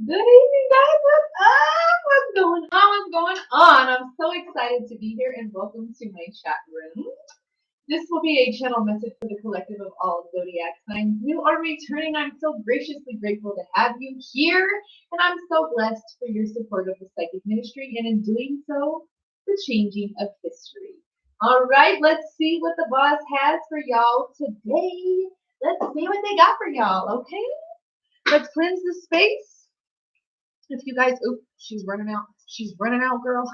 Good evening, guys. What's up? What's going on? What's going on? I'm so excited to be here and welcome to my chat room. This will be a channel message for the collective of all zodiac signs. New or returning, I'm so graciously grateful to have you here, and I'm so blessed for your support of the psychic ministry, and in doing so, the changing of history. All right, let's see what the boss has for y'all today. Let's see what they got for y'all, okay? Let's cleanse the space. If you guys, oh, she's running out. She's running out, girl.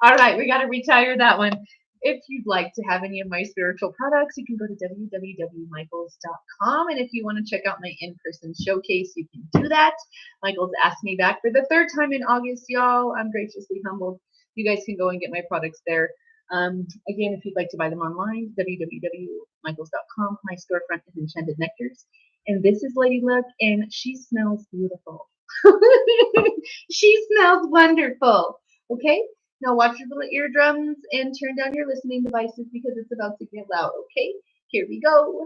All right, we got to retire that one. If you'd like to have any of my spiritual products, you can go to www.michaels.com. And if you want to check out my in-person showcase, you can do that. Michaels asked me back for the third time in August, y'all. I'm graciously humbled. You guys can go and get my products there. Again, if you'd like to buy them online, www.michaels.com. My storefront is Enchanted Nectars. And this is Lady Luck, and she smells beautiful. She smells wonderful. Okay? Now watch your little eardrums and turn down your listening devices because it's about to get loud. Okay? Here we go.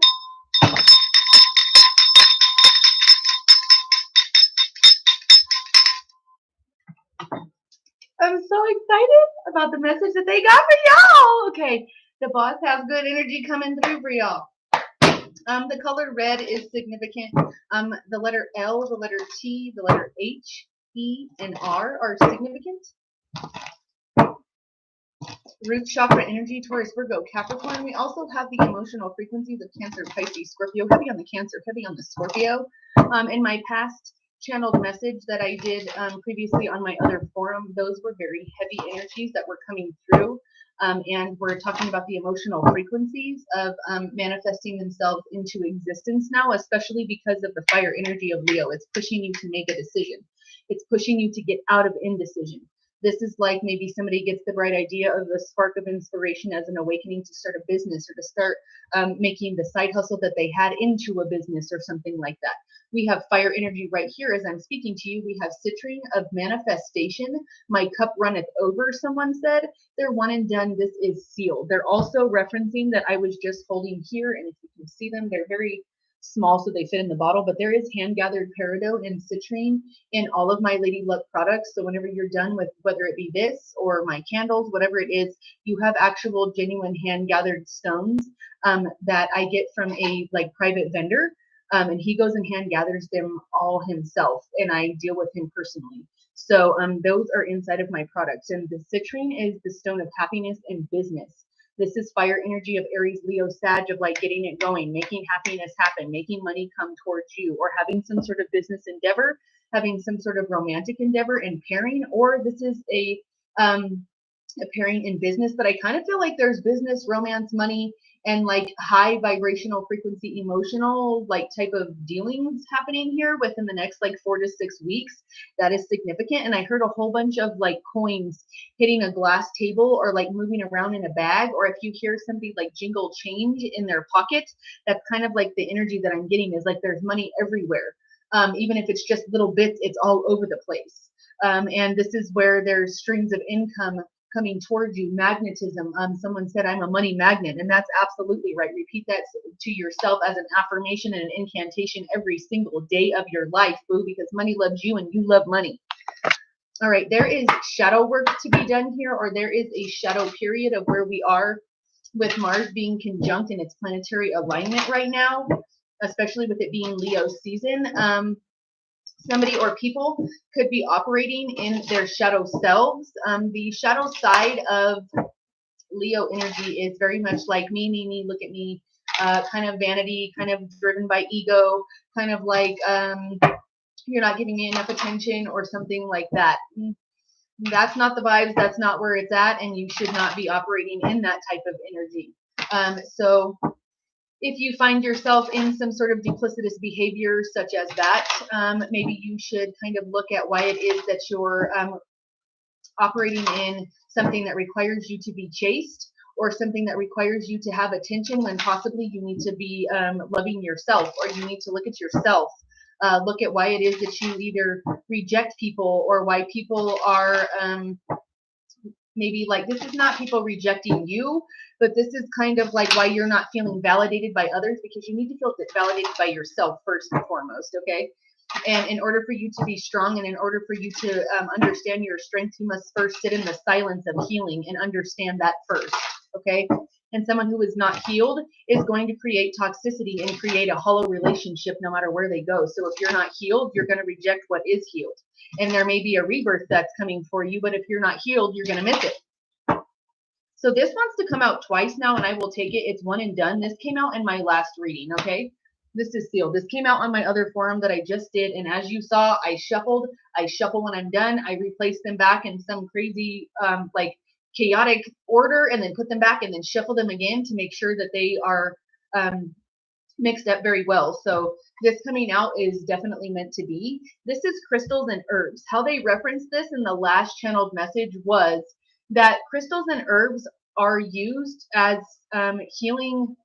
I'm so excited about the message that they got for y'all. Okay, the boss has good energy coming through for y'all. The color red is significant. The letter L, the letter T, the letter H, E, and R are significant. Root chakra energy, Taurus, Virgo, Capricorn. We also have the emotional frequencies of Cancer, Pisces, Scorpio. Heavy on the Cancer, heavy on the Scorpio. In my past channeled message that I did previously on my other forum, those were very heavy energies that were coming through. And we're talking about the emotional frequencies of manifesting themselves into existence now, especially because of the fire energy of Leo. It's pushing you to make a decision. It's pushing you to get out of indecision. This is like maybe somebody gets the bright idea of the spark of inspiration as an awakening to start a business or to start making the side hustle that they had into a business or something like that. We have fire energy right here as I'm speaking to you. We have citrine of manifestation. My cup runneth over, someone said. They're one and done. This is sealed. They're also referencing that I was just holding here, and if you can see them, they're very small so they fit in the bottle, but there is hand gathered peridot and citrine in all of my Lady Luck products. So whenever you're done with whether it be this or my candles, whatever it is, you have actual genuine hand gathered stones that I get from a like private vendor. And he goes and hand gathers them all himself, and I deal with him personally. So those are inside of my products. And the citrine is the stone of happiness and business. This is fire energy of Aries, Leo, Sag, of like getting it going, making happiness happen, making money come towards you, or having some sort of business endeavor, having some sort of romantic endeavor and pairing, or this is a pairing in business. But I kind of feel like there's business, romance, money, and like high vibrational frequency emotional like type of dealings happening here within the next like 4 to 6 weeks. That is significant. And I heard a whole bunch of like coins hitting a glass table or like moving around in a bag, or if you hear somebody like jingle change in their pocket, that's kind of like the energy that I'm getting is like there's money everywhere. Even if it's just little bits, it's all over the place. And this is where there's streams of income coming towards you. Magnetism. Someone said I'm a money magnet, and that's absolutely right. Repeat that to yourself as an affirmation and an incantation every single day of your life, boo, because money loves you and you love money. All right, there is shadow work to be done here, or there is a shadow period of where we are with Mars being conjunct in its planetary alignment right now, especially with it being Leo season. Somebody or people could be operating in their shadow selves. The shadow side of Leo energy is very much like me, look at me, kind of vanity, kind of driven by ego, kind of like you're not giving me enough attention or something like that. That's not the vibes. That's not where it's at, and you should not be operating in that type of energy. So if you find yourself in some sort of duplicitous behavior such as that, maybe you should kind of look at why it is that you're operating in something that requires you to be chaste, or something that requires you to have attention when possibly you need to be loving yourself, or you need to look at yourself. Look at why it is that you either reject people, or why people are maybe like, this is not people rejecting you, but this is kind of like why you're not feeling validated by others, because you need to feel validated by yourself first and foremost, okay? And in order for you to be strong and in order for you to understand your strength, you must first sit in the silence of healing and understand that first, okay? And someone who is not healed is going to create toxicity and create a hollow relationship no matter where they go. So if you're not healed, you're going to reject what is healed. And there may be a rebirth that's coming for you, but if you're not healed, you're going to miss it. So this wants to come out twice now, and I will take it. It's one and done. This came out in my last reading, okay? This is sealed. This came out on my other forum that I just did, and as you saw, I shuffled. I shuffle when I'm done. I replace them back in some crazy, like chaotic order, and then put them back, and then shuffle them again to make sure that they are mixed up very well. So this coming out is definitely meant to be. This is crystals and herbs. How they referenced this in the last channeled message was that crystals and herbs are used as healing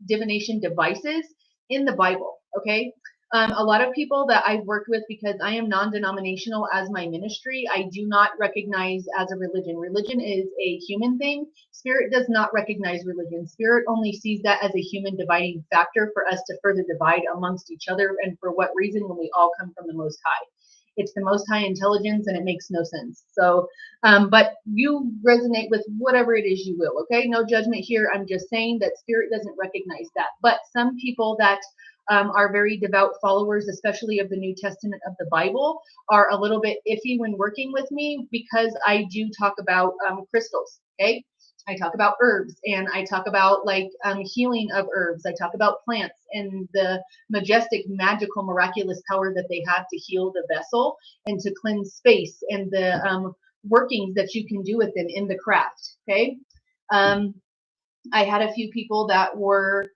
divination devices in the Bible, okay? A lot of people that I've worked with, because I am non-denominational as my ministry, I do not recognize as a religion. Religion is a human thing. Spirit does not recognize religion. Spirit only sees that as a human dividing factor for us to further divide amongst each other. And for what reason? When we all come from the Most High. It's the Most High intelligence, and it makes no sense. So, but you resonate with whatever it is you will, okay? No judgment here. I'm just saying that Spirit doesn't recognize that. But some people that are very devout followers, especially of the New Testament of the Bible, are a little bit iffy when working with me because I do talk about crystals, okay? I talk about herbs, and I talk about like healing of herbs. I talk about plants and the majestic, magical, miraculous power that they have to heal the vessel and to cleanse space, and the workings that you can do with them in the craft, okay? I had a few people that were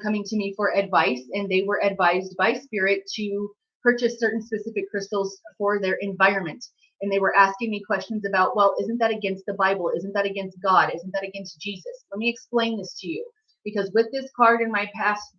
coming to me for advice, and they were advised by Spirit to purchase certain specific crystals for their environment. And they were asking me questions about, well, isn't that against the Bible? Isn't that against God? Isn't that against Jesus? Let me explain this to you. Because with this card in my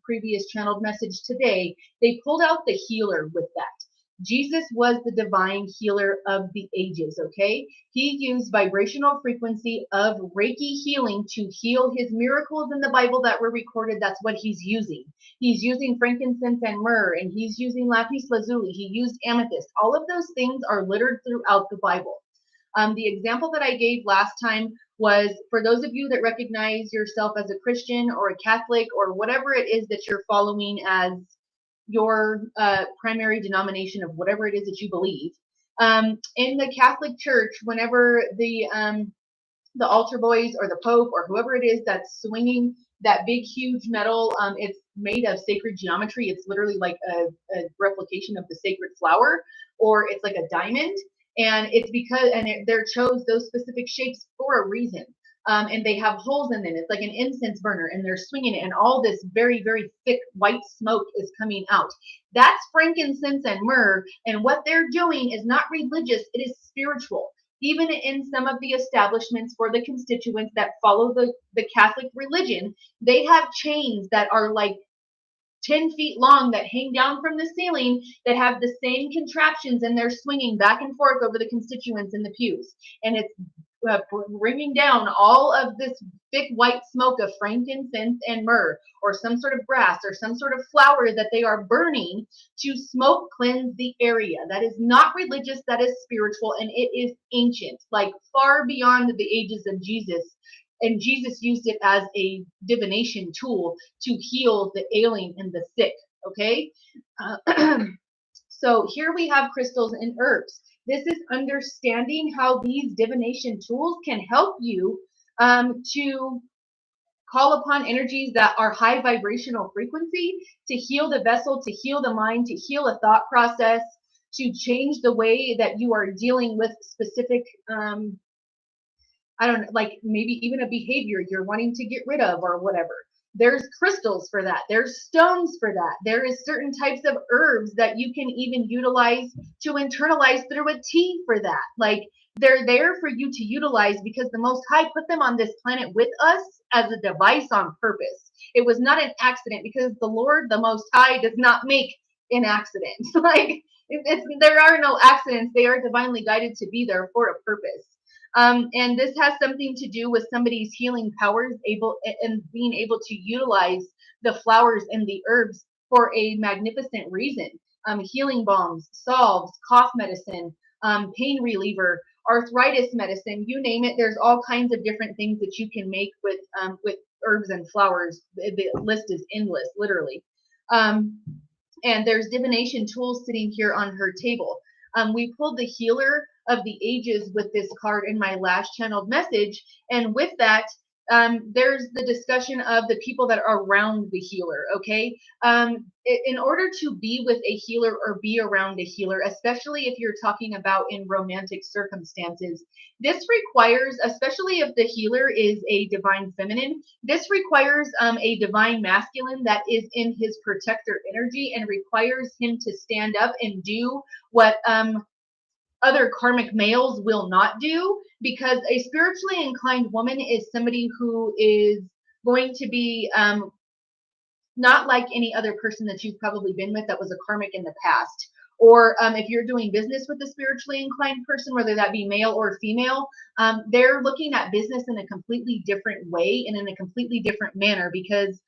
previous channeled message today, they pulled out the healer with that. Jesus was the divine healer of the ages, okay? He used vibrational frequency of Reiki healing to heal his miracles in the Bible that were recorded. That's what he's using. He's using frankincense and myrrh, and he's using lapis lazuli. He used amethyst. All of those things are littered throughout the Bible. The example that I gave last time was for those of you that recognize yourself as a Christian or a Catholic or whatever it is that you're following as your primary denomination of whatever it is that you believe. In the Catholic Church, whenever the altar boys or the Pope or whoever it is that's swinging that big, huge metal, it's made of sacred geometry. It's literally like a replication of the sacred flower, or it's like a diamond. And it's because, and they're chose those specific shapes for a reason. And they have holes in them. It's like an incense burner, and they're swinging it, and all this very, very thick white smoke is coming out. That's frankincense and myrrh, and what they're doing is not religious, it is spiritual. Even in some of the establishments for the constituents that follow the Catholic religion, they have chains that are like 10 feet long that hang down from the ceiling that have the same contraptions, and they're swinging back and forth over the constituents in the pews. And it's bringing down all of this thick white smoke of frankincense and myrrh, or some sort of brass, or some sort of flower that they are burning to smoke cleanse the area. That is not religious, that is spiritual, and it is ancient, like far beyond the ages of Jesus. And Jesus used it as a divination tool to heal the ailing and the sick, okay? So here we have crystals and herbs. This is understanding how these divination tools can help you to call upon energies that are high vibrational frequency, to heal the vessel, to heal the mind, to heal a thought process, to change the way that you are dealing with specific, I don't know, like maybe even a behavior you're wanting to get rid of or whatever. There's crystals for that. There's stones for that. There is certain types of herbs that you can even utilize to internalize through a tea for that. Like, they're there for you to utilize because the Most High put them on this planet with us as a device on purpose. It was not an accident, because the Lord, the Most High, does not make an accident. Like, there are no accidents. They are divinely guided to be there for a purpose. And this has something to do with somebody's healing powers and being able to utilize the flowers and the herbs for a magnificent reason. healing balms, salves, cough medicine, pain reliever, arthritis medicine, you name it. There's all kinds of different things that you can make with herbs and flowers. The list is endless, literally. And there's divination tools sitting here on her table. We pulled the healer of the ages with this card in my last channeled message. And with that, there's the discussion of the people that are around the healer, okay? In order to be with a healer or be around a healer, especially if you're talking about in romantic circumstances, this requires, especially if the healer is a divine feminine, this requires a divine masculine that is in his protector energy and requires him to stand up and do what other karmic males will not do, because a spiritually inclined woman is somebody who is going to be not like any other person that you've probably been with that was a karmic in the past. Or if you're doing business with a spiritually inclined person, whether that be male or female, they're looking at business in a completely different way and in a completely different manner, because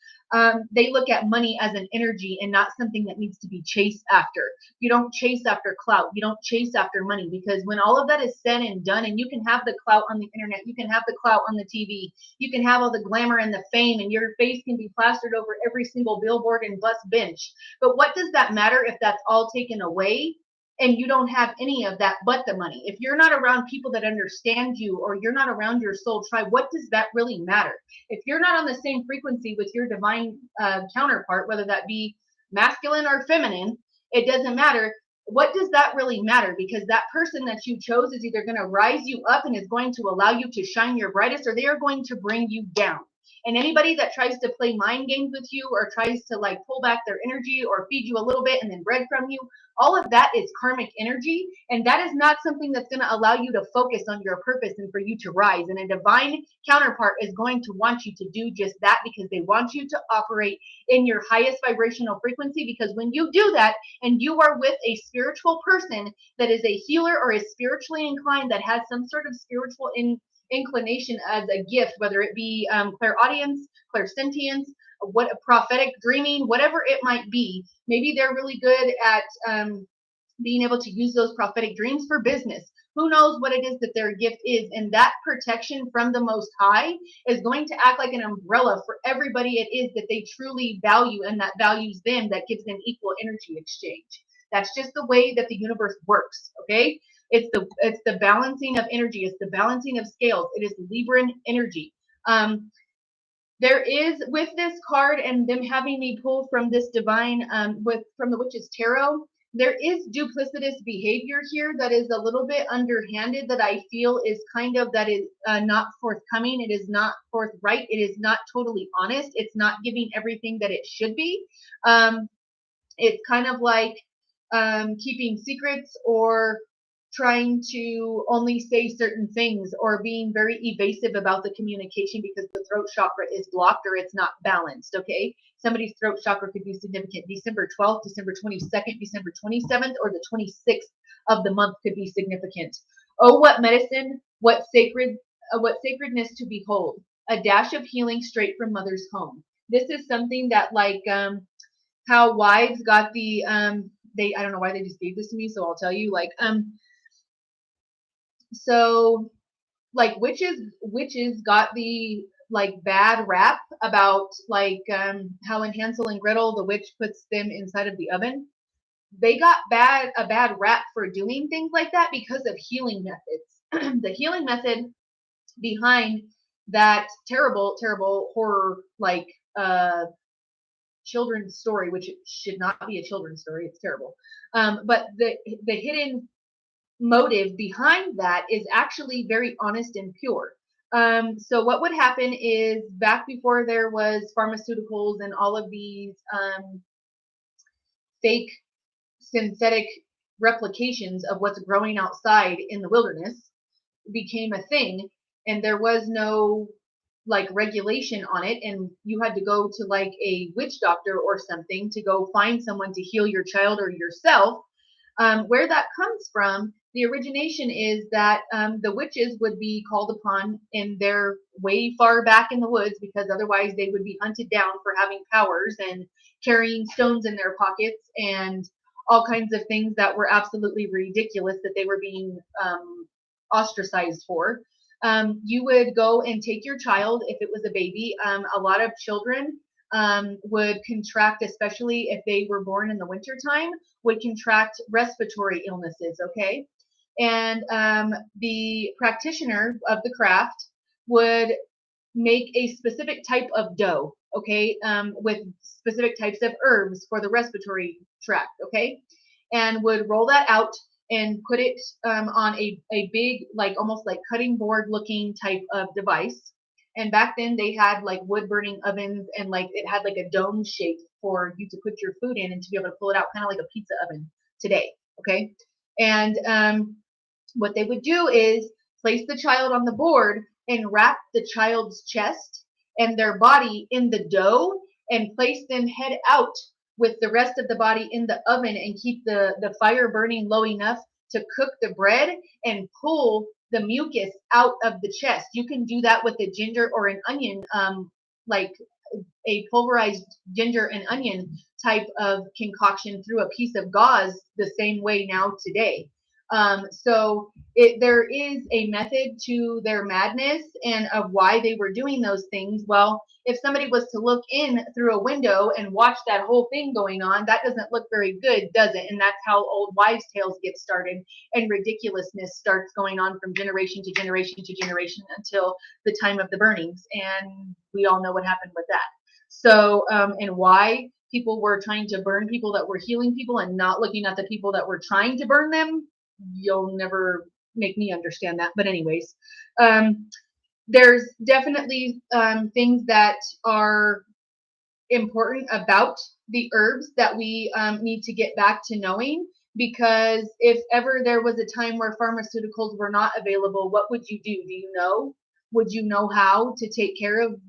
they look at money as an energy and not something that needs to be chased after. You don't chase after clout. You don't chase after money, because when all of that is said and done, and you can have the clout on the internet, you can have the clout on the TV, you can have all the glamour and the fame, and your face can be plastered over every single billboard and bus bench. But what does that matter if that's all taken away and you don't have any of that but the money? If you're not around people that understand you, or you're not around your soul tribe, what does that really matter? If you're not on the same frequency with your divine counterpart, whether that be masculine or feminine, it doesn't matter. What does that really matter? Because that person that you chose is either going to rise you up and is going to allow you to shine your brightest, or they are going to bring you down. And anybody that tries to play mind games with you, or tries to like pull back their energy or feed you a little bit and then breadcrumb you, all of that is karmic energy. And that is not something that's going to allow you to focus on your purpose and for you to rise. And a divine counterpart is going to want you to do just that, because they want you to operate in your highest vibrational frequency. Because when you do that, and you are with a spiritual person that is a healer or is spiritually inclined, that has some sort of spiritual inclination as a gift, whether it be clairaudience, clairsentience, what prophetic dreaming, whatever it might be. Maybe they're really good at being able to use those prophetic dreams for business. Who knows what it is that their gift is? And that protection from the Most High is going to act like an umbrella for everybody it is that they truly value and that values them, that gives them equal energy exchange. That's just the way that the universe works, okay? It's the balancing of energy. It's the balancing of scales. It is Libran energy. There is, with this card and them having me pull from this divine, from the Witch's Tarot, there is duplicitous behavior here that is a little bit underhanded, that I feel is kind of, that is not forthcoming. It is not forthright. It is not totally honest. It's not giving everything that it should be. It's kind of like keeping secrets, or trying to only say certain things, or being very evasive about the communication because the throat chakra is blocked or it's not balanced, okay? Somebody's throat chakra could be significant. December 12th, December 22nd, December 27th, or the 26th of the month could be significant. Oh, what medicine, what sacredness to behold. A dash of healing straight from mother's home. This is something that, like how wives got the, I don't know why they just gave this to me, so I'll tell you, like, so like witches got the like bad rap about like how in Hansel and Gretel the witch puts them inside of the oven. They got a bad rap for doing things like that because of healing methods. The healing method behind that terrible horror, like children's story, which it should not be a children's story, it's terrible, but the hidden motive behind that is actually very honest and pure. So what would happen is, back before there was pharmaceuticals and all of these fake synthetic replications of what's growing outside in the wilderness became a thing, and there was no like regulation on it, and you had to go to like a witch doctor or something to go find someone to heal your child or yourself. Where that comes from, the origination is that the witches would be called upon in their way far back in the woods, because otherwise they would be hunted down for having powers and carrying stones in their pockets and all kinds of things that were absolutely ridiculous that they were being ostracized for. You would go and take your child if it was a baby. A lot of children would contract, especially if they were born in the wintertime, would contract respiratory illnesses, okay? And the practitioner of the craft would make a specific type of dough, okay, with specific types of herbs for the respiratory tract, okay, and would roll that out and put it on a big, like almost like cutting board looking type of device. And back then they had like wood burning ovens, and like it had like a dome shape for you to put your food in and to be able to pull it out, kind of like a pizza oven today, okay? And what they would do is place the child on the board and wrap the child's chest and their body in the dough and place them head out with the rest of the body in the oven and keep the fire burning low enough to cook the bread and pull the mucus out of the chest. You can do that with a ginger or an onion, like a pulverized ginger and onion type of concoction through a piece of gauze the same way now today. So there is a method to their madness and of why they were doing those things. Well, if somebody was to look in through a window and watch that whole thing going on, that doesn't look very good, does it? And that's how old wives' tales get started and ridiculousness starts going on from generation to generation to generation until the time of the burnings. And we all know what happened with that. So, and why people were trying to burn people that were healing people and not looking at the people that were trying to burn them, you'll never make me understand that. But anyways, there's definitely things that are important about the herbs that we need to get back to knowing, because if ever there was a time where pharmaceuticals were not available, what would you do? Do you know? Would you know how to take care of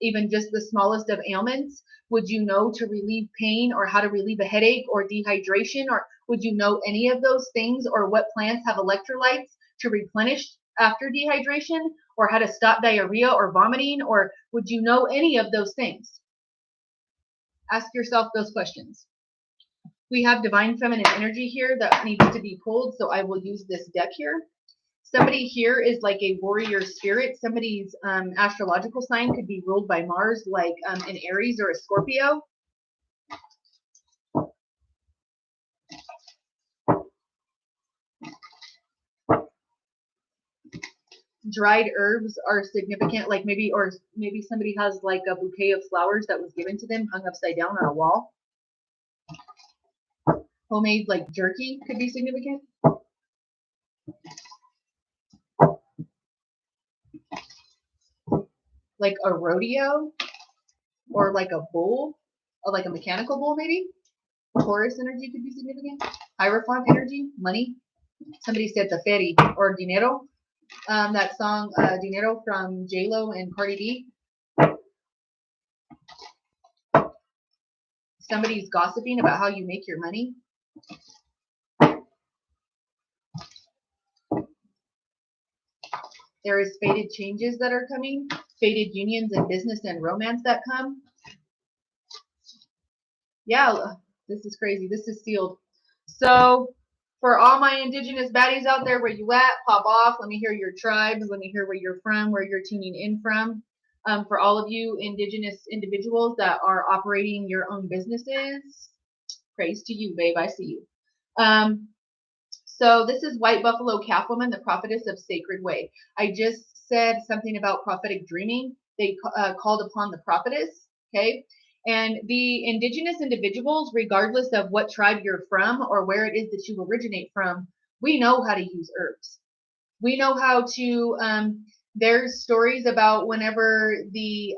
even just the smallest of ailments? Would you know to relieve pain or how to relieve a headache or dehydration? Or would you know any of those things, or what plants have electrolytes to replenish after dehydration, or how to stop diarrhea or vomiting? Or would you know any of those things? Ask yourself those questions. We have divine feminine energy here that needs to be pulled, so I will use this deck here. Somebody here is like a warrior spirit. Somebody's astrological sign could be ruled by Mars, like an Aries or a Scorpio. Dried herbs are significant, like maybe somebody has like a bouquet of flowers that was given to them hung upside down on a wall. Homemade like jerky could be significant. Like a rodeo, or like a bull, or like a mechanical bull maybe. Taurus energy could be significant. Hierophant energy, money. Somebody said the ferry or dinero. That song Dinero from J-Lo and Cardi B. Somebody's gossiping about how you make your money. There is fated changes that are coming, fated unions in business and romance that come. Yeah, this is crazy. This is sealed. So for all my indigenous baddies out there, where you at? Pop off. Let me hear your tribes. Let me hear where you're from, where you're tuning in from. For all of you indigenous individuals that are operating your own businesses, praise to you, babe. I see you. So this is White Buffalo Calfwoman, the prophetess of Sacred Way. I just said something about prophetic dreaming. They called upon the prophetess, okay? And the indigenous individuals, regardless of what tribe you're from or where it is that you originate from, we know how to use herbs. We know how to, there's stories about whenever the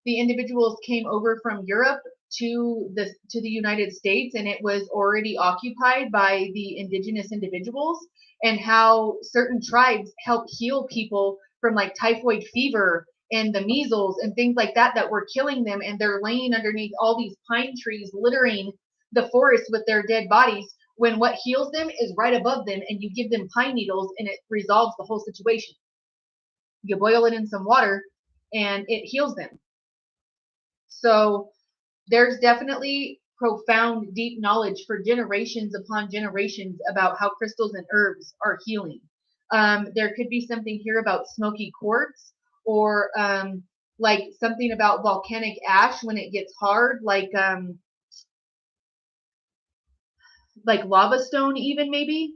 individuals came over from Europe to the United States, and it was already occupied by the indigenous individuals, and how certain tribes helped heal people from like typhoid fever and the measles and things like that were killing them, and they're laying underneath all these pine trees littering the forest with their dead bodies, when what heals them is right above them, and you give them pine needles and it resolves the whole situation. You boil it in some water and it heals them. So there's definitely profound, deep knowledge for generations upon generations about how crystals and herbs are healing. There could be something here about smoky quartz, or like something about volcanic ash when it gets hard, like lava stone, even maybe.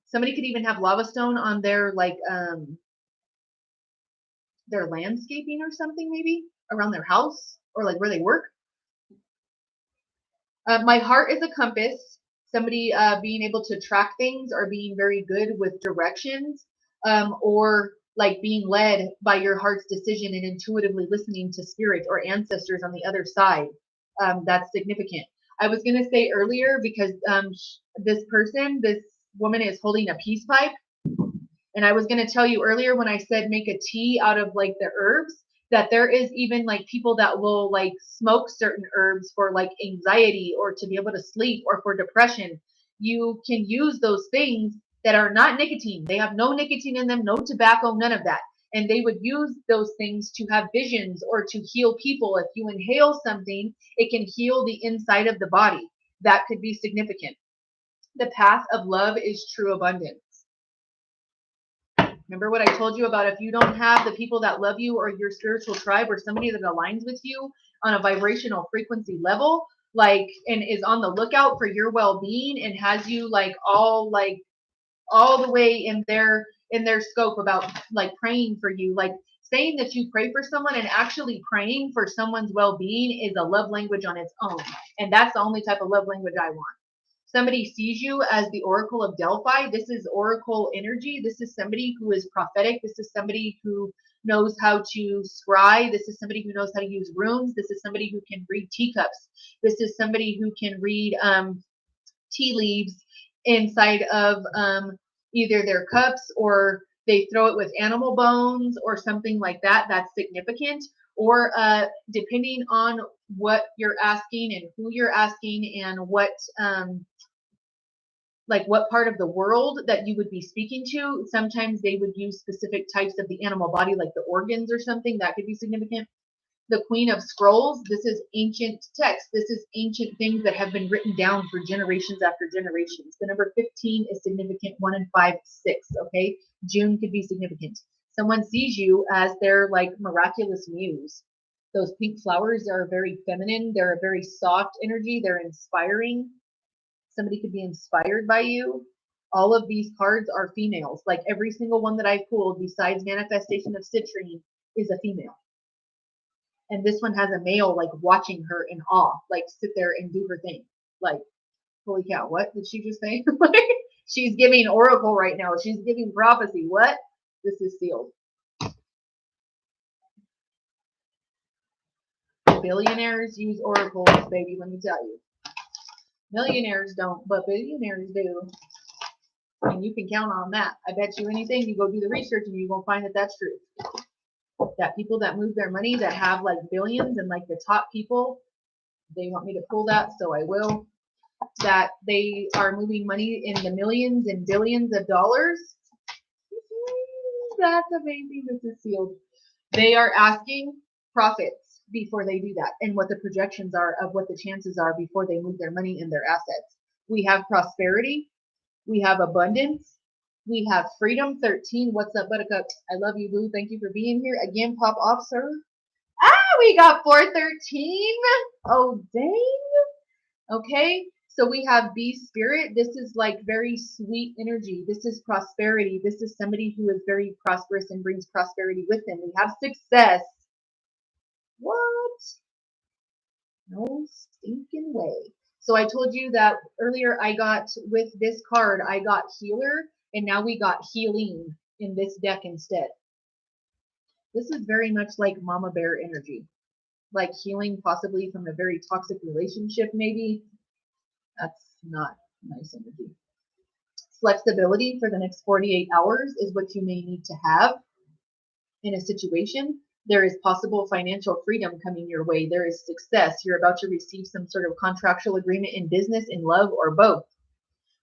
Somebody could even have lava stone on their their landscaping or something, maybe around their house or like where they work. My heart is a compass. Somebody being able to track things, or being very good with directions, or like being led by your heart's decision and intuitively listening to spirit or ancestors on the other side. That's significant. I was going to say earlier, because this woman is holding a peace pipe. And I was going to tell you earlier when I said make a tea out of like the herbs, that there is even like people that will like smoke certain herbs for like anxiety, or to be able to sleep, or for depression. You can use those things that are not nicotine. They have no nicotine in them, no tobacco, none of that. And they would use those things to have visions or to heal people. If you inhale something, it can heal the inside of the body. That could be significant. The path of love is true abundance. Remember what I told you about, if you don't have the people that love you, or your spiritual tribe, or somebody that aligns with you on a vibrational frequency level, like, and is on the lookout for your well-being, and has you like all the way in their scope about like praying for you, like saying that you pray for someone and actually praying for someone's well-being is a love language on its own. And that's the only type of love language I want. Somebody sees you as the Oracle of Delphi. This is Oracle energy. This is somebody who is prophetic. This is somebody who knows how to scry. This is somebody who knows how to use runes. This is somebody who can read teacups. This is somebody who can read tea leaves inside of either their cups, or they throw it with animal bones or something like that. That's significant. Or depending on what you're asking and who you're asking, and what what part of the world that you would be speaking to, sometimes they would use specific types of the animal body, like the organs or something. That could be significant. The Queen of Scrolls, this is ancient text. This is ancient things that have been written down for generations after generations. The number 15 is significant. 1 and 5, 6. Okay. June could be significant. Someone sees you as their like miraculous muse. Those pink flowers are very feminine. They're a very soft energy. They're inspiring. Somebody could be inspired by you. All of these cards are females. Like every single one that I pulled, besides Manifestation of Citrine, is a female. And this one has a male like watching her in awe, like sit there and do her thing. Like, holy cow, what did she just say? She's giving oracle right now. She's giving prophecy. What? This is sealed. Billionaires use oracles, baby, let me tell you. Millionaires don't, but billionaires do. And you can count on that. I bet you anything, you go do the research and you're going to find that that's true. That people that move their money, that have like billions, and like the top people, they want me to pull that, so I will. That they are moving money in the millions and billions of dollars. That's amazing. This is sealed. They are asking profits before they do that, and what the projections are of what the chances are before they move their money and their assets. We have prosperity. We have abundance. We have freedom. 13. What's up, Buttercup? I love you, Boo. Thank you for being here. Again, pop off, sir. We got 413. Oh, dang. Okay. So we have Be Spirit. This is like very sweet energy. This is prosperity. This is somebody who is very prosperous and brings prosperity with them. We have Success. What? No stinking way. So I told you that earlier I got, with this card, I got Healer, and now we got Healing in this deck instead. This is very much like Mama Bear energy. Like healing possibly from a very toxic relationship, maybe. That's not nice energy. Flexibility for the next 48 hours is what you may need to have in a situation. There is possible financial freedom coming your way. There is success. You're about to receive some sort of contractual agreement in business, in love, or both.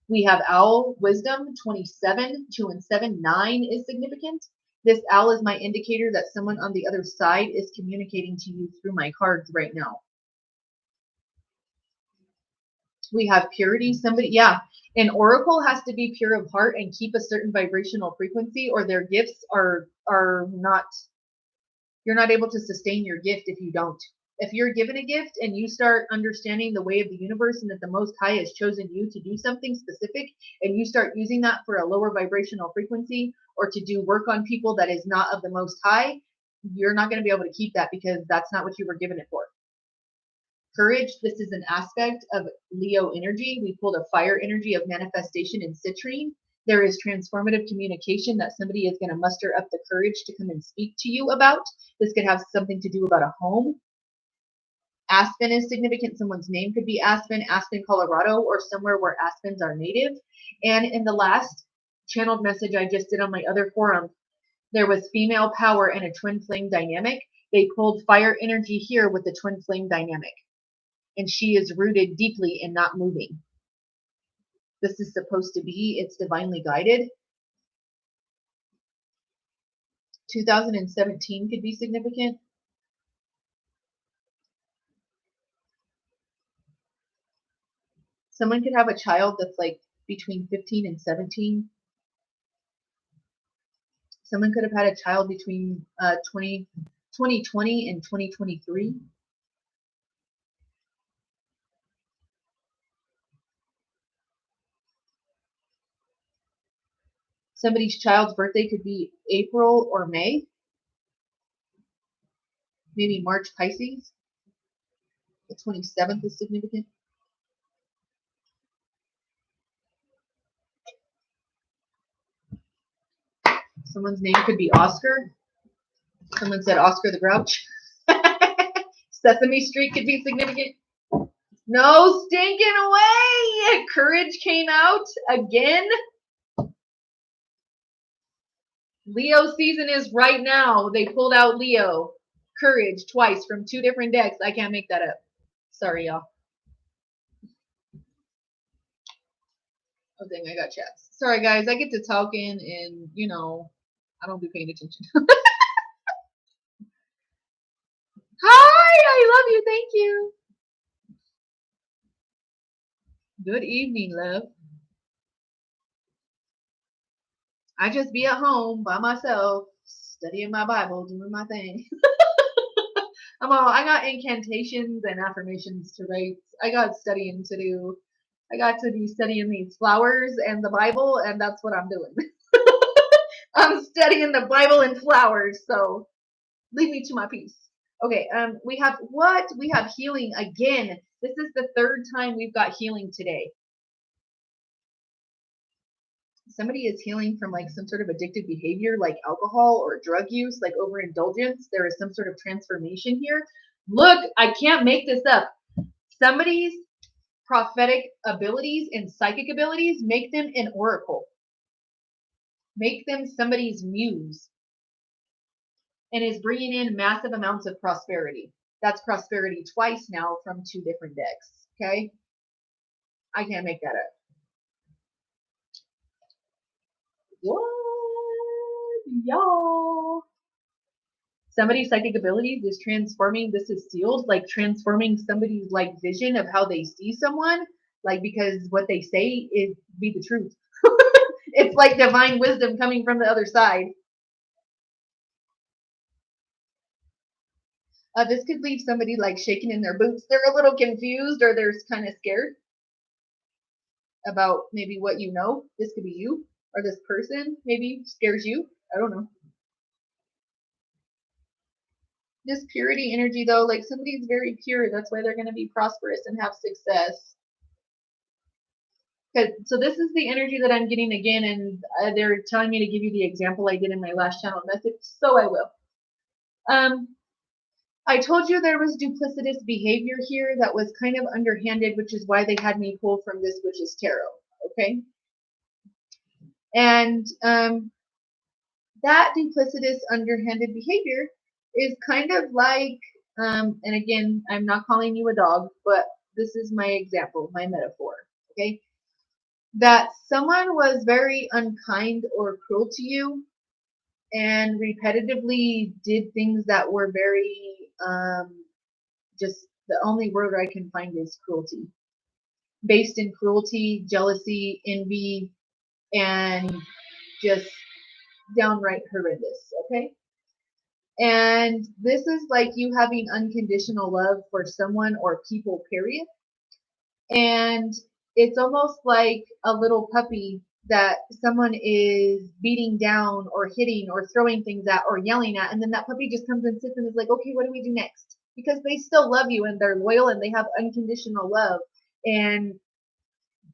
We have Owl, Wisdom, 27, 2 and 7, 9 is significant. This owl is my indicator that someone on the other side is communicating to you through my cards right now. We have purity. Somebody, yeah. An oracle has to be pure of heart and keep a certain vibrational frequency, or their gifts are not, you're not able to sustain your gift if you don't. If you're given a gift and you start understanding the way of the universe and that the Most High has chosen you to do something specific, and you start using that for a lower vibrational frequency or to do work on people that is not of the Most High, you're not going to be able to keep that because that's not what you were given it for. Courage, this is an aspect of Leo energy. We pulled a fire energy of manifestation in citrine. There is transformative communication that somebody is going to muster up the courage to come and speak to you about. This could have something to do about a home. Aspen is significant. Someone's name could be Aspen, Aspen, Colorado, or somewhere where aspens are native. And in the last channeled message I just did on my other forum, there was female power and a twin flame dynamic. They pulled fire energy here with the twin flame dynamic. And she is rooted deeply in not moving. This is supposed to be, it's divinely guided. 2017 could be significant. Someone could have a child that's like between 15 and 17. Someone could have had a child between 2020 and 2023. Somebody's child's birthday could be April or May. Maybe March, Pisces. The 27th is significant. Someone's name could be Oscar. Someone said Oscar the Grouch. Sesame Street could be significant. No stinking way! Courage came out again. Leo season is right now. They pulled out Leo. Courage twice from 2 different decks. I can't make that up. Sorry, y'all. Oh, dang, I got chats. Sorry, guys. I get to talking and, you know, I don't be paying attention. Hi, I love you. Thank you. Good evening, love. I just be at home by myself, studying my Bible, doing my thing. I got incantations and affirmations to write. I got studying to do. I got to be studying these flowers and the Bible, and that's what I'm doing. I'm studying the Bible and flowers, so leave me to my peace. Okay, we have what? We have healing again. This is the 3rd time we've got healing today. Somebody is healing from like some sort of addictive behavior like alcohol or drug use, like overindulgence. There is some sort of transformation here. Look, I can't make this up. Somebody's prophetic abilities and psychic abilities make them an oracle. Make them somebody's muse. And is bringing in massive amounts of prosperity. That's prosperity twice now from 2 different decks. Okay? I can't make that up. What? Y'all. Somebody's psychic abilities is transforming. This is sealed, like transforming somebody's like vision of how they see someone, like because what they say is be the truth. It's like divine wisdom coming from the other side. This could leave somebody like shaking in their boots. They're a little confused or they're kind of scared about maybe what you know. This could be you or this person maybe scares you. I don't know. This purity energy though, like somebody's very pure. That's why they're going to be prosperous and have success. So this is the energy that I'm getting again, and they're telling me to give you the example I did in my last channel message, so I will. I told you there was duplicitous behavior here that was kind of underhanded, which is why they had me pull from this Witch's Tarot, okay? And that duplicitous underhanded behavior is kind of like, and again, I'm not calling you a dog, but this is my example, my metaphor, okay? That someone was very unkind or cruel to you and repetitively did things that were very, just the only word I can find is cruelty. based in cruelty, jealousy, envy, and just downright horrendous, okay? And this is like you having unconditional love for someone or people, period. And it's almost like a little puppy that someone is beating down or hitting or throwing things at or yelling at, and then that puppy just comes and sits and is like, okay, what do we do next? Because they still love you and they're loyal and they have unconditional love. And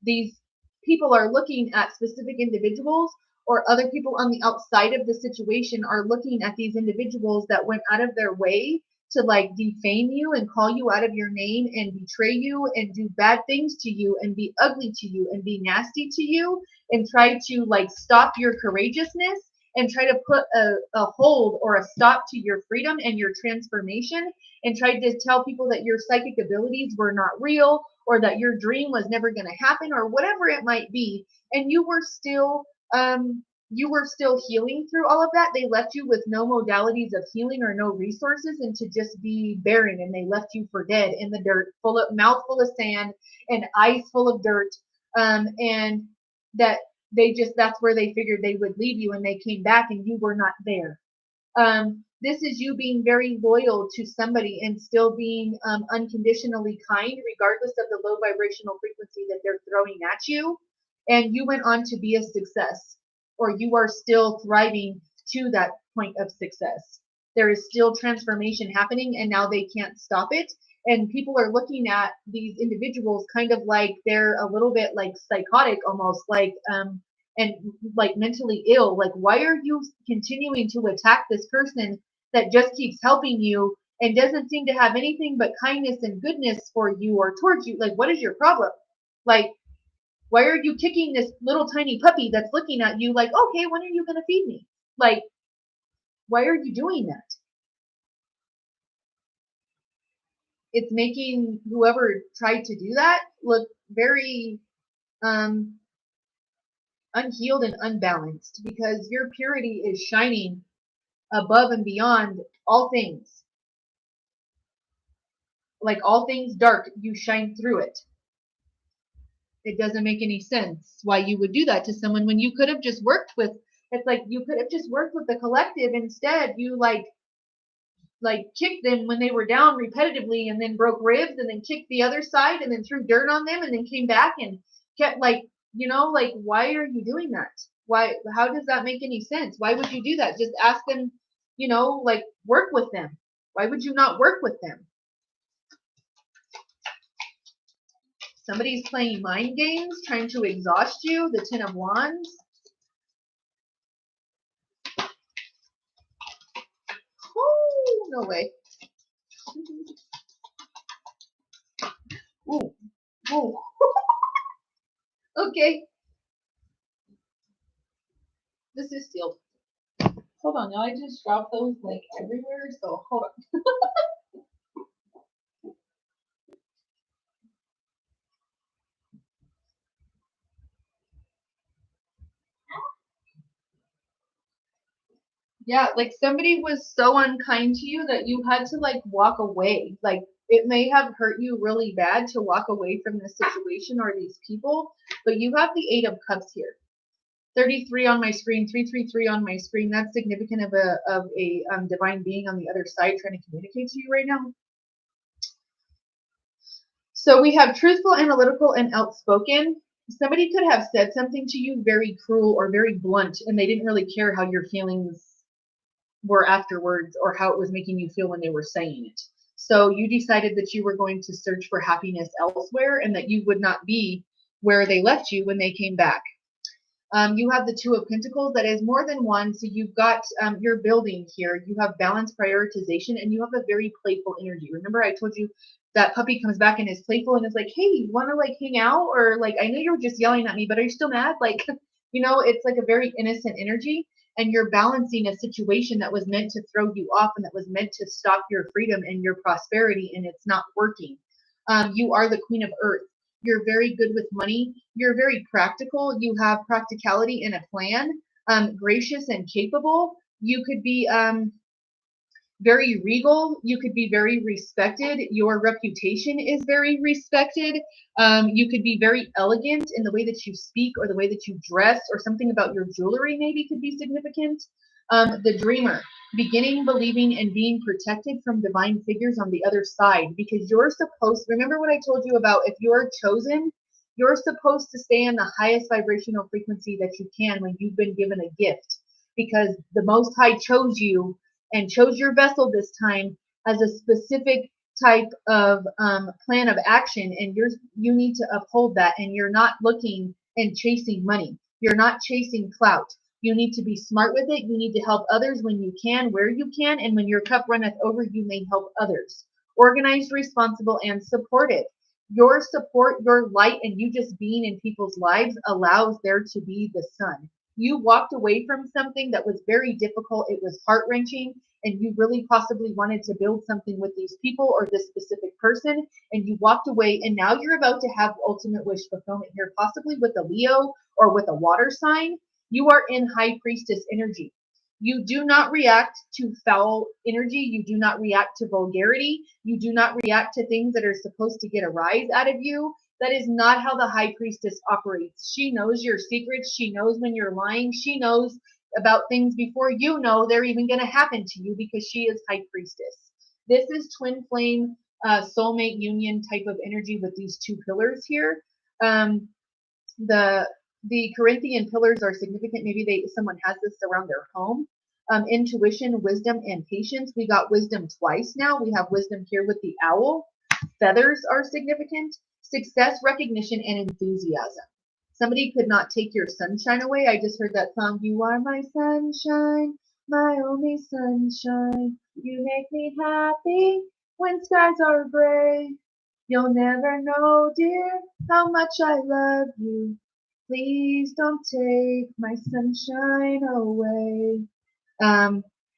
these people are looking at specific individuals, or other people on the outside of the situation are looking at these individuals that went out of their way to like defame you and call you out of your name and betray you and do bad things to you and be ugly to you and be nasty to you and try to like stop your courageousness and try to put a hold or a stop to your freedom and your transformation, and tried to tell people that your psychic abilities were not real, or that your dream was never going to happen, or whatever it might be. And you were still healing through all of that. They left you with no modalities of healing or no resources, and to just be barren, and they left you for dead in the dirt, mouth full of sand and eyes full of dirt. And that that's where they figured they would leave you, and they came back and you were not there. This is you being very loyal to somebody and still being unconditionally kind, regardless of the low vibrational frequency that they're throwing at you. And you went on to be a success, or you are still thriving to that point of success. There is still transformation happening, and now they can't stop it. And people are looking at these individuals kind of like they're a little bit like psychotic, almost like and like mentally ill. Like, why are you continuing to attack this person that just keeps helping you and doesn't seem to have anything but kindness and goodness for you or towards you? Like, what is your problem? Like, why are you kicking this little tiny puppy that's looking at you like, okay, when are you going to feed me? Like, why are you doing that? It's making whoever tried to do that look very unhealed and unbalanced, because your purity is shining above and beyond all things. Like all things dark, you shine through it. It doesn't make any sense why you would do that to someone when you could have just worked with, it's like you could have just worked with the collective. Instead, you like kicked them when they were down repetitively, and then broke ribs, and then kicked the other side, and then threw dirt on them, and then came back and kept like, like, why are you doing that? Why? How does that make any sense? Why would you do that? Just ask them, like, work with them. Why would you not work with them? Somebody's playing mind games, trying to exhaust you. The Ten of Wands. Oh, no way. Ooh, ooh. Okay. This is sealed. Hold on, now I just dropped those like everywhere, so hold on. Yeah, like somebody was so unkind to you that you had to like walk away. Like it may have hurt you really bad to walk away from this situation or these people, but you have the Eight of Cups here. 33 on my screen, 333 on my screen. That's significant of a divine being on the other side trying to communicate to you right now. So we have truthful, analytical, and outspoken. Somebody could have said something to you very cruel or very blunt, and they didn't really care how your feelings were afterwards or how it was making you feel when they were saying it. So you decided that you were going to search for happiness elsewhere, and that you would not be where they left you when they came back. You have the Two of Pentacles. That is more than one. So you've got your building here. You have balance, prioritization, and you have a very playful energy. Remember I told you that puppy comes back and is playful and is like, hey, you want to like hang out? Or like, I know you were just yelling at me, but are you still mad? Like, it's like a very innocent energy. And you're balancing a situation that was meant to throw you off and that was meant to stop your freedom and your prosperity, and it's not working. You are the Queen of Earth. You're very good with money. You're very practical. You have practicality and a plan. Gracious and capable. You could be very regal. You could be very respected. Your reputation is very respected. You could be very elegant in the way that you speak or the way that you dress, or something about your jewelry maybe could be significant. The dreamer, beginning, believing, and being protected from divine figures on the other side, because you're supposed, remember what I told you about if you're chosen, you're supposed to stay in the highest vibrational frequency that you can when you've been given a gift, because the Most High chose you and chose your vessel this time as a specific type of plan of action, and you need to uphold that. And you're not looking and chasing money. You're not chasing clout. You need to be smart with it. You need to help others when you can, where you can, and when your cup runneth over, you may help others. Organized, responsible, and supportive. Your support, your light, and you just being in people's lives allows there to be the sun. You walked away from something that was very difficult. It was heart-wrenching, and you really possibly wanted to build something with these people or this specific person, and you walked away, and now you're about to have ultimate wish fulfillment here, possibly with a Leo or with a water sign. You are in high priestess energy. You do not react to foul energy. You do not react to vulgarity. You do not react to things that are supposed to get a rise out of you. That is not how the high priestess operates. She knows your secrets. She knows when you're lying. She knows about things before you know they're even going to happen to you, because she is high priestess. This is twin flame, soulmate union type of energy with these two pillars here. The Corinthian pillars are significant. Maybe someone has this around their home. Intuition, wisdom, and patience. We got wisdom twice now. We have wisdom here with the owl. Feathers are significant. Success, recognition, and enthusiasm. Somebody could not take your sunshine away. I just heard that song, You Are My Sunshine, My Only Sunshine. You make me happy when skies are gray. You'll never know, dear, how much I love you. Please don't take my sunshine away.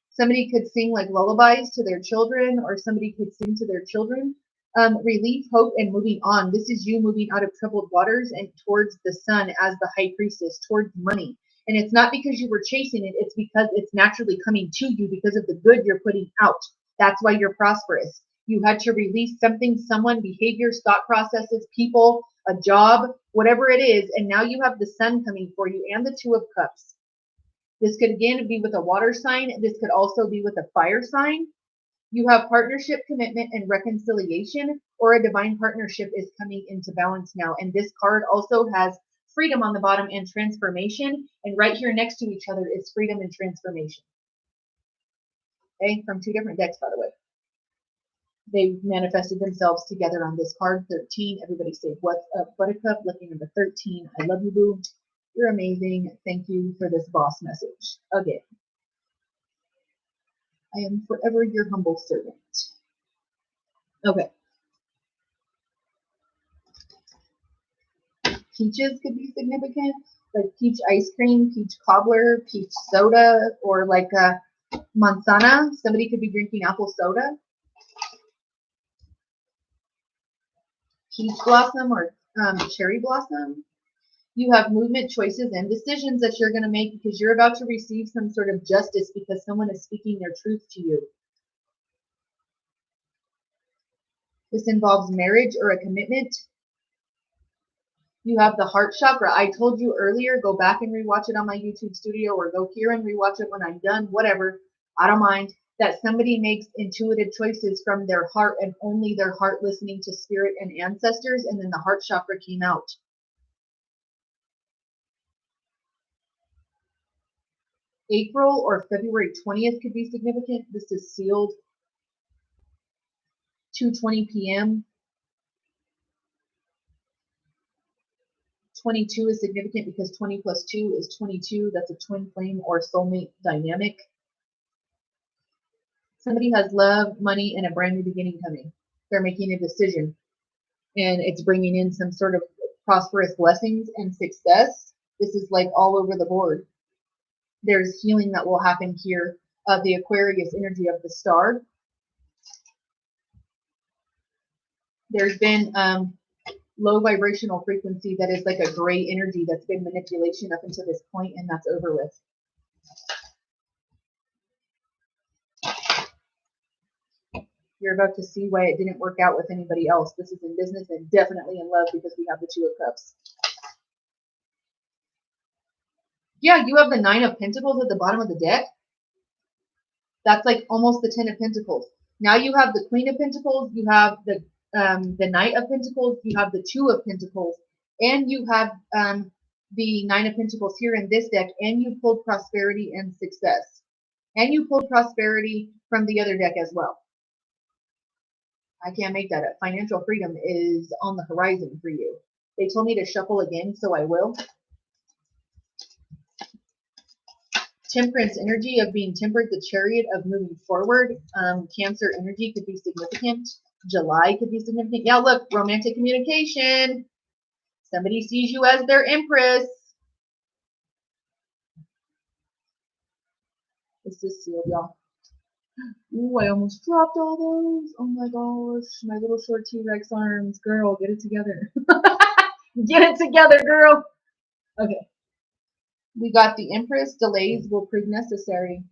Somebody could sing like lullabies to their children, or somebody could sing to their children. Relief, hope, and moving on. This is you moving out of troubled waters and towards the sun as the high priestess, towards money. And it's not because you were chasing it, it's because it's naturally coming to you because of the good you're putting out. That's why you're prosperous. You had to release something, someone, behaviors, thought processes, people, a job, whatever it is, and now you have the sun coming for you and the Two of Cups. This could again be with a water sign. This could also be with a fire sign. You have partnership, commitment, and reconciliation, or a divine partnership is coming into balance now. And this card also has freedom on the bottom and transformation. And right here next to each other is freedom and transformation. Okay, from two different decks, by the way. They manifested themselves together on this card. 13. Everybody say, what's up, Buttercup? Lucky number 13. I love you, boo. You're amazing. Thank you for this boss message. Again. I am forever your humble servant. Okay. Peaches could be significant, like peach ice cream, peach cobbler, peach soda, or like a manzana. Somebody could be drinking apple soda. Peach blossom or cherry blossom. You have movement, choices, and decisions that you're going to make because you're about to receive some sort of justice because someone is speaking their truth to you. This involves marriage or a commitment. You have the heart chakra. I told you earlier, go back and rewatch it on my YouTube studio, or go here and rewatch it when I'm done, whatever. I don't mind. That somebody makes intuitive choices from their heart and only their heart, listening to spirit and ancestors, and then the heart chakra came out. April or February 20th could be significant. This is sealed. 2:20 p.m. 22 is significant because 20 plus 2 is 22. That's a twin flame or soulmate dynamic. Somebody has love, money, and a brand new beginning coming. They're making a decision, and it's bringing in some sort of prosperous blessings and success. This is like all over the board. There's healing that will happen here of the Aquarius energy of the star. There's been low vibrational frequency that is like a gray energy that's been manipulation up until this point, and that's over with. You're about to see why it didn't work out with anybody else. This is in business and definitely in love because we have the Two of Cups. Yeah, you have the Nine of Pentacles at the bottom of the deck. That's like almost the Ten of Pentacles. Now you have the Queen of Pentacles, you have the Knight of Pentacles, you have the Two of Pentacles, and you have the Nine of Pentacles here in this deck, and you pulled prosperity and success. And you pulled prosperity from the other deck as well. I can't make that up. Financial freedom is on the horizon for you. They told me to shuffle again, so I will. Temperance energy of being tempered, the Chariot of moving forward. Cancer energy could be significant. July could be significant. Yeah, look, romantic communication. Somebody sees you as their empress. This is sealed, y'all. Ooh, I almost dropped all those. Oh my gosh, my little short T-Rex arms. Girl, get it together. Get it together, girl. Okay. We got the Empress. Delays will prove necessary.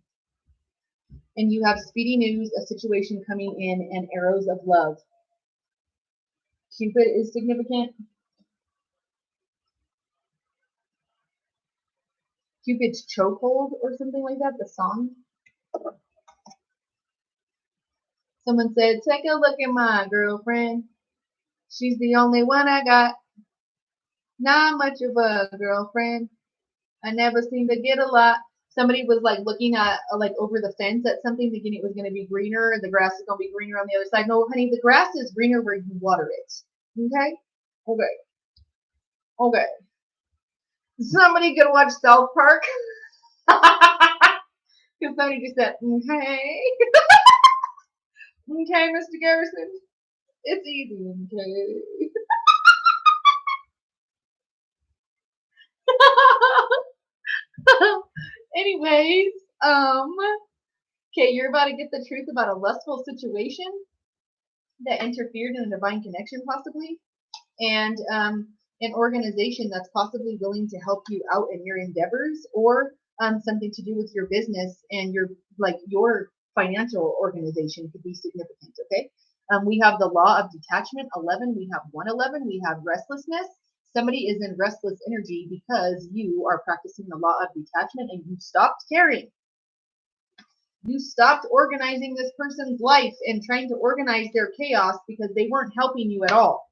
And you have speedy news, a situation coming in, and arrows of love. Cupid is significant. Cupid's chokehold or something like that, the song. Someone said, take a look at my girlfriend. She's the only one I got. Not much of a girlfriend. I never seem to get a lot. Somebody was like looking at like over the fence at something thinking it was going to be greener. The grass is going to be greener on the other side. No, honey, the grass is greener where you water it. Okay? Okay. Okay. Somebody could watch South Park. Because somebody just said, okay. Okay, Mr. Garrison. It's easy, okay. Anyways, okay, you're about to get the truth about a lustful situation that interfered in a divine connection, possibly, and an organization that's possibly willing to help you out in your endeavors, or something to do with your business and your financial organization could be significant. Okay, we have the law of detachment 11. We have 111. We have restlessness. Somebody is in restless energy because you are practicing the law of detachment and you stopped caring. You stopped organizing this person's life and trying to organize their chaos because they weren't helping you at all.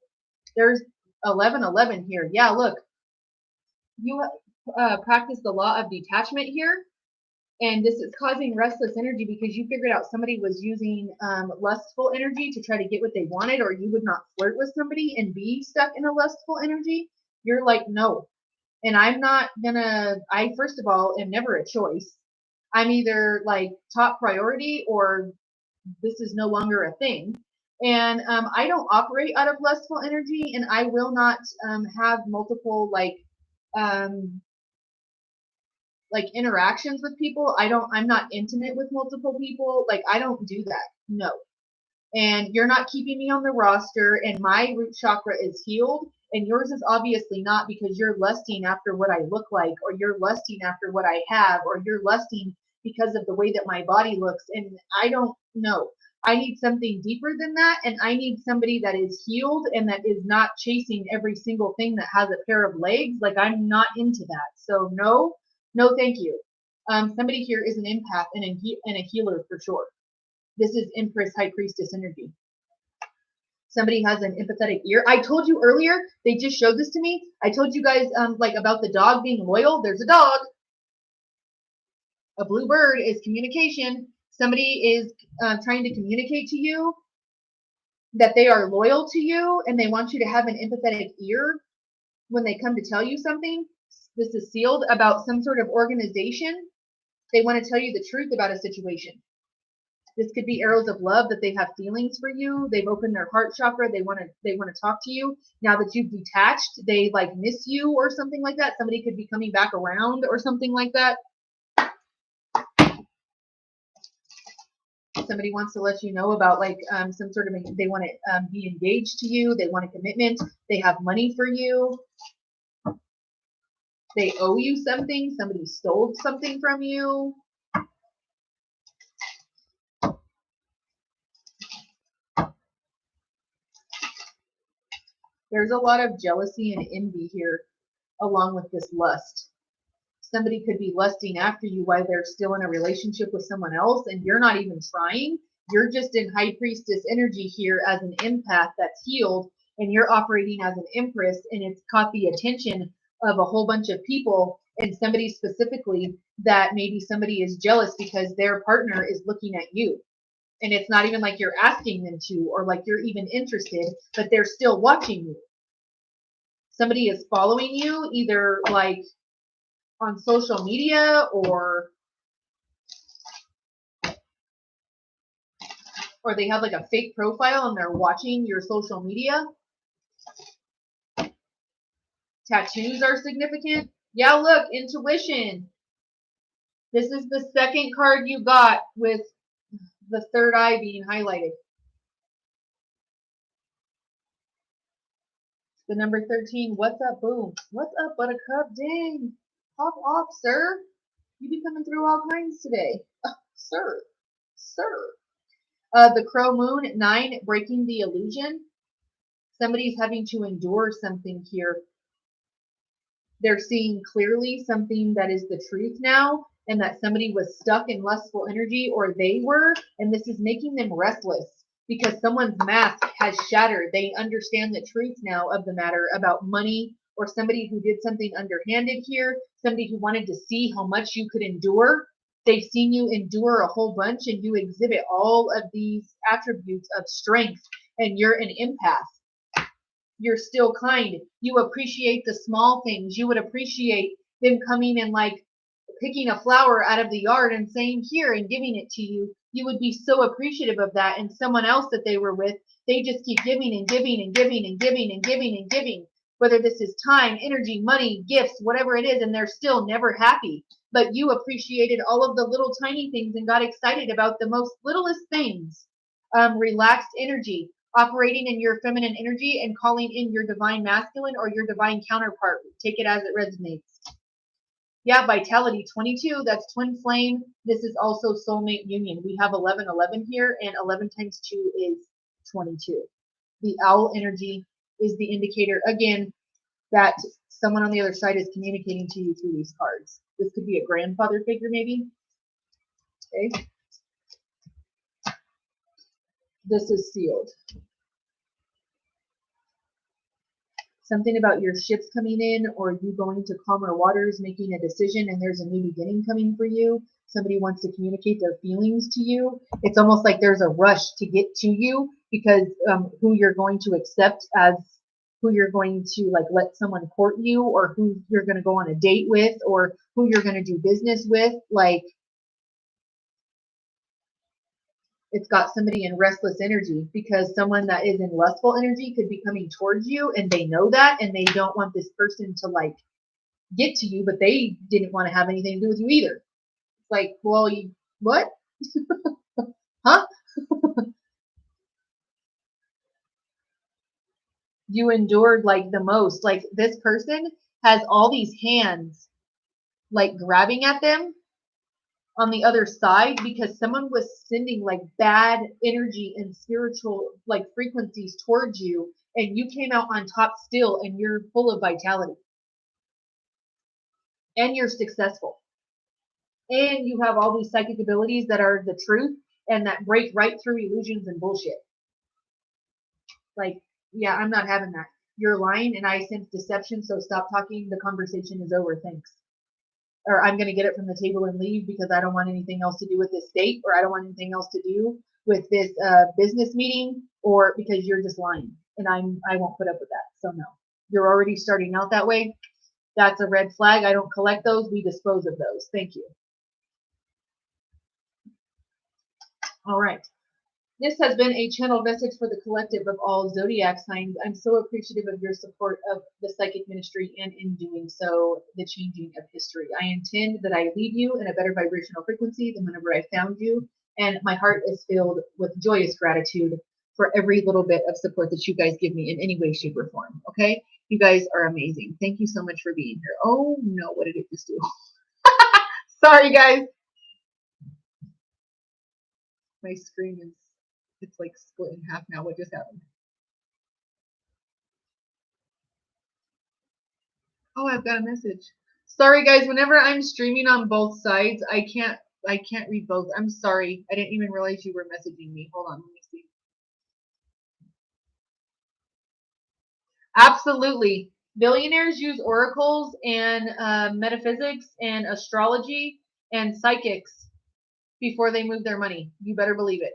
There's 1111 here. Yeah, look. You practice the law of detachment here, and this is causing restless energy because you figured out somebody was using lustful energy to try to get what they wanted, or you would not flirt with somebody and be stuck in a lustful energy. You're like, no. And I'm not gonna, I first of all am never a choice. I'm either like top priority or this is no longer a thing. And I don't operate out of lustful energy, and I will not have multiple like interactions with people. I'm not intimate with multiple people. Like, I don't do that. No. And you're not keeping me on the roster, and my root chakra is healed, and yours is obviously not, because you're lusting after what I look like, or you're lusting after what I have, or you're lusting because of the way that my body looks. And I don't know. I need something deeper than that, and I need somebody that is healed and that is not chasing every single thing that has a pair of legs. Like, I'm not into that. So no, thank you. Somebody here is an empath and a healer for sure. This is Empress High Priestess energy. Somebody has an empathetic ear. I told you earlier, they just showed this to me. I told you guys like about the dog being loyal. There's a dog. A blue bird is communication. Somebody is trying to communicate to you that they are loyal to you, and they want you to have an empathetic ear when they come to tell you something. This is sealed about some sort of organization. They want to tell you the truth about a situation. This could be arrows of love, that they have feelings for you. They've opened their heart chakra. They want to talk to you. Now that you've detached, they like miss you or something like that. Somebody could be coming back around or something like that. Somebody wants to let you know about like some sort of, they want to be engaged to you. They want a commitment. They have money for you. They owe you something. Somebody stole something from you. There's a lot of jealousy and envy here, along with this lust. Somebody could be lusting after you while they're still in a relationship with someone else, and you're not even trying. You're just in high priestess energy here as an empath that's healed, and you're operating as an empress, and it's caught the attention of a whole bunch of people, and somebody specifically, that maybe somebody is jealous because their partner is looking at you. And it's not even like you're asking them to, or like you're even interested, but they're still watching you. Somebody is following you, either like on social media, or they have like a fake profile and they're watching your social media. Tattoos are significant. Yeah, look, intuition. This is the second card you got with the third eye being highlighted. The number 13. What's up, boom? What's up, buttercup? Dang. Pop off, sir. You be coming through all kinds today. Sir. The crow moon at 9, breaking the illusion. Somebody's having to endure something here. They're seeing clearly something that is the truth now, and that somebody was stuck in lustful energy, or they were, and this is making them restless because someone's mask has shattered. They understand the truth now of the matter about money, or somebody who did something underhanded here, somebody who wanted to see how much you could endure. They've seen you endure a whole bunch, and you exhibit all of these attributes of strength, and you're an empath. You're still kind. You appreciate the small things. You would appreciate them coming and like picking a flower out of the yard and saying here and giving it to you. You would be so appreciative of that. And someone else that they were with, they just keep giving and giving and giving and giving and giving and giving, whether this is time, energy, money, gifts, whatever it is, and they're still never happy. But you appreciated all of the little tiny things and got excited about the most littlest things. Relaxed energy, operating in your feminine energy and calling in your divine masculine or your divine counterpart. Take it as it resonates. Yeah, vitality 22, that's twin flame. This is also soulmate union. We have 1111 here, and 11 times 2 is 22. The owl energy is the indicator, again, that someone on the other side is communicating to you through these cards. This could be a grandfather figure, maybe. Okay. This is sealed. Something about your ships coming in, or you going to calmer waters, making a decision, and there's a new beginning coming for you. Somebody wants to communicate their feelings to you. It's almost like there's a rush to get to you because who you're going to accept as who you're going to like let someone court you, or who you're going to go on a date with, or who you're going to do business with. Like, it's got somebody in restless energy because someone that is in lustful energy could be coming towards you, and they know that, and they don't want this person to like get to you, but they didn't want to have anything to do with you either. It's like, well, you what? Huh? You endured like the most. Like, this person has all these hands like grabbing at them on the other side because someone was sending like bad energy and spiritual like frequencies towards you, and you came out on top still, and you're full of vitality, and you're successful, and you have all these psychic abilities that are the truth and that break right through illusions and bullshit. Like, yeah, I'm not having that. You're lying, and I sense deception, so stop talking. The conversation is over. Thanks. Or I'm going to get it from the table and leave because I don't want anything else to do with this date, or I don't want anything else to do with this business meeting, or because you're just lying, and I won't put up with that. So no, you're already starting out that way. That's a red flag. I don't collect those. We dispose of those. Thank you. All right. This has been a channel message for the collective of all zodiac signs. I'm so appreciative of your support of the psychic ministry, and in doing so, the changing of history. I intend that I leave you in a better vibrational frequency than whenever I found you, and my heart is filled with joyous gratitude for every little bit of support that you guys give me in any way, shape, or form. Okay? You guys are amazing. Thank you so much for being here. Oh no, what did it just do? Sorry, guys. My screen is, it's like split in half now. What just happened? Oh, I've got a message. Sorry guys, whenever I'm streaming on both sides, I can't read both. I'm sorry. I didn't even realize you were messaging me. Hold on, let me see. Absolutely. Billionaires use oracles and metaphysics and astrology and psychics before they move their money. You better believe it.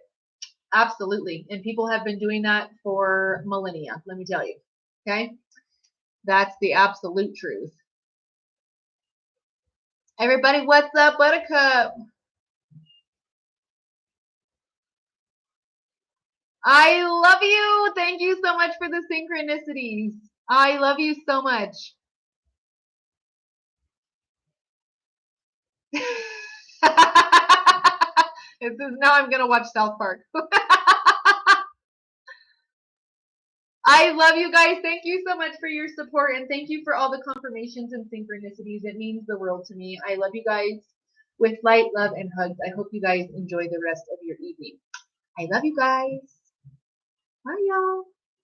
Absolutely. And people have been doing that for millennia, let me tell you. Okay? That's the absolute truth. Everybody, what's up, Buttercup? I love you. Thank you so much for the synchronicities. I love you so much. Now I'm going to watch South Park. I love you guys. Thank you so much for your support, and thank you for all the confirmations and synchronicities. It means the world to me. I love you guys with light, love, and hugs. I hope you guys enjoy the rest of your evening. I love you guys. Bye, y'all.